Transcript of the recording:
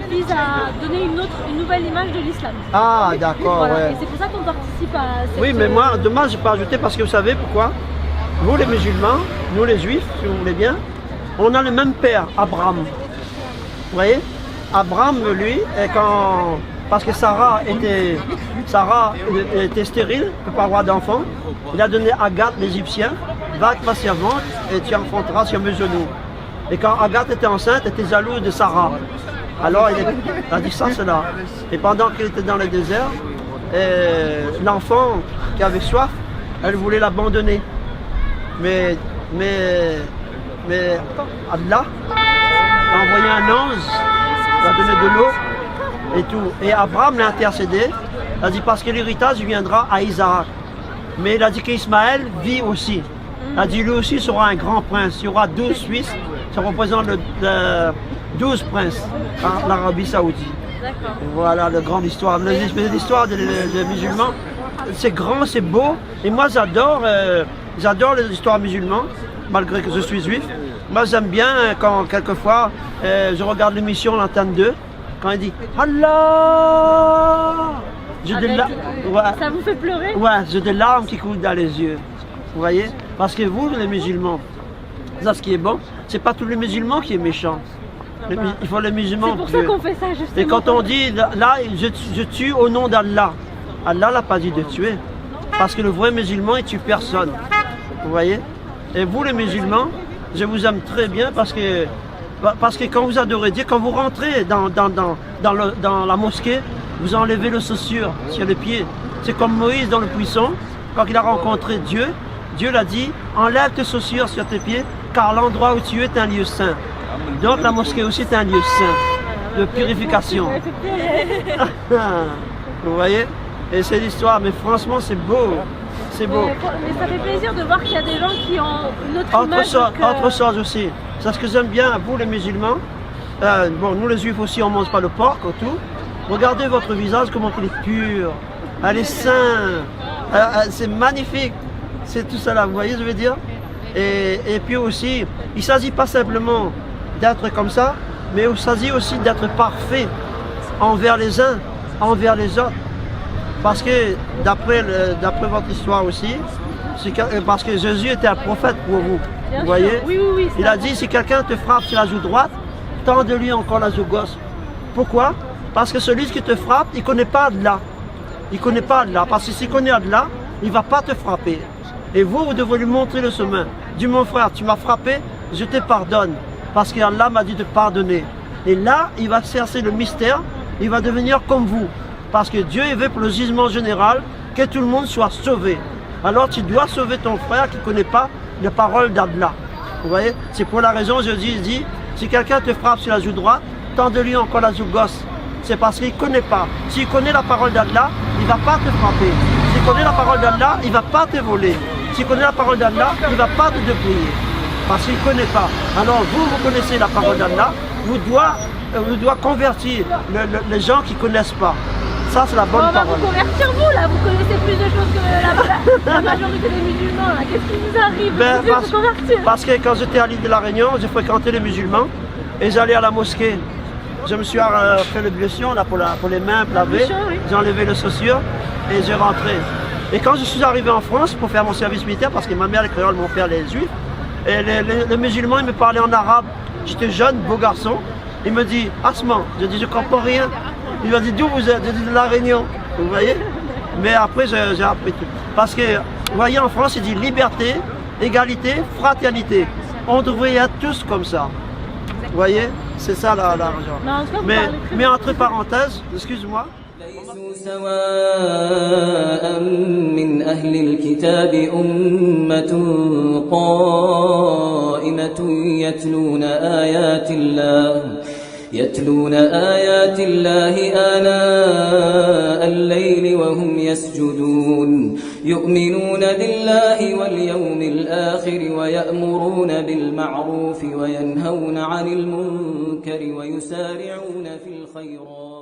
vise à donner une nouvelle image de l'islam. Ah, d'accord, Voilà. ouais. Et c'est pour ça qu'on participe à cette... Oui, mais moi, demain, je peux ajouter parce que vous savez pourquoi? Nous, les musulmans, nous, les juifs, si vous voulez bien, on a le même père, Abraham. Vous voyez? Abraham, lui, parce que Sarah était stérile, ne peut pas avoir d'enfant, il a donné Agathe, l'Égyptien, va avec ma servante et tu enfanteras sur mes genoux. Et quand Agathe était enceinte, elle était jalouse de Sarah. Alors il a dit ça, cela. Et pendant qu'il était dans le désert, l'enfant qui avait soif, elle voulait l'abandonner. Mais Allah a envoyé un ange, il a donné de l'eau et tout. Et Abraham l'a intercédé, il a dit parce que l'héritage viendra à Isaac. Mais il a dit qu'Ismaël vit aussi. Il a dit lui aussi sera un grand prince. Il y aura 12 Suisses, ça représente 12 princes en Arabie Saoudite. Voilà la grande histoire. L'histoire des musulmans, c'est grand, c'est beau. Et moi j'adore les histoires musulmanes, malgré que je suis juif. Moi j'aime bien quand quelquefois je regarde l'émission L'Antenne 2, quand il dit Allah. Ça vous fait pleurer? Ouais, j'ai des larmes qui coulent dans les yeux. Vous voyez? Parce que vous, les musulmans, ça ce qui est bon, c'est pas tous les musulmans qui est méchant. Il faut les musulmans. C'est pour ça qu'on fait ça, justement. Et quand on dit là, je tue au nom d'Allah, Allah n'a pas dit de tuer. Parce que le vrai musulman, il tue personne. Vous voyez? Et vous, les musulmans, je vous aime très bien parce que quand vous adorez Dieu, quand vous rentrez dans la mosquée, vous enlevez le chaussure sur les pieds. C'est comme Moïse dans le buisson, quand il a rencontré Dieu, Dieu l'a dit, enlève tes chaussures sur tes pieds, car l'endroit où tu es est un lieu saint. Donc la mosquée aussi est un lieu saint, de purification. Vous voyez? Et c'est l'histoire, mais franchement c'est beau. C'est beau. Mais ça fait plaisir de voir qu'il y a des gens qui ont une autre image. Autre chose aussi, c'est ce que j'aime bien, vous les musulmans, bon nous les juifs aussi on ne mange pas le porc et tout. Regardez votre visage, comment il est pur, elle est sain, c'est magnifique, c'est tout ça là, vous voyez je veux dire. Et puis aussi, il ne s'agit pas simplement d'être comme ça, mais il s'agit aussi d'être parfait envers les uns, envers les autres. Parce que d'après votre histoire aussi, parce que Jésus était un prophète pour vous, vous voyez. Oui, il a dit, si quelqu'un te frappe sur la joue droite, tends-lui encore la joue gauche. Pourquoi? Parce que celui qui te frappe, il ne connaît pas Allah. Il ne connaît pas Allah. Parce que s'il connaît Allah, il ne va pas te frapper. Et vous devez lui montrer le chemin. Dis mon frère, tu m'as frappé, je te pardonne. Parce qu'Allah m'a dit de pardonner. Et là, il va chercher le mystère, il va devenir comme vous. Parce que Dieu veut pour le jugement général que tout le monde soit sauvé. Alors tu dois sauver ton frère qui ne connaît pas les paroles d'Allah. Vous voyez? C'est pour la raison, je dis, si quelqu'un te frappe sur la joue droite, tends-lui encore la joue gauche. C'est parce qu'il ne connaît pas. S'il connaît la parole d'Allah, il ne va pas te frapper. S'il connaît la parole d'Allah, il ne va pas te voler. S'il connaît la parole d'Allah, il ne va pas te dépouiller. Parce qu'il ne connaît pas. Alors vous connaissez la parole d'Allah, vous doit convertir les gens qui ne connaissent pas. Ça, c'est la bonne parole. On va vous convertir vous, là. Vous connaissez plus de choses que la majorité des musulmans, là. Qu'est-ce qui vous arrive? Vous convertir? Parce que quand j'étais à l'île de la Réunion, j'ai fréquenté les musulmans et j'allais à la mosquée. Je me suis fait le blessure là, pour les mains lavées, j'ai enlevé le chaussure et j'ai rentré. Et quand je suis arrivé en France pour faire mon service militaire, parce que ma mère est créole, mon père est juif, et les musulmans ils me parlaient en arabe. J'étais jeune, beau garçon. Il me dit, Asman, je dis, je ne comprends rien. Il m'a dit, d'où vous êtes? Je dis, de la Réunion. Vous voyez? Mais après, j'ai appris tout. Parce que, vous voyez, en France, il dit liberté, égalité, fraternité. On devrait être tous comme ça. Vous voyez? C'est ça l'argent. Mais entre parenthèses, excuse-moi. ليسوا سواء من أهل الكتاب أمة قائمة يتلون آيات الله آناء الليل وهم يسجدون يؤمنون بالله واليوم الآخر ويأمرون بالمعروف وينهون عن المنكر ويسارعون في الخيرات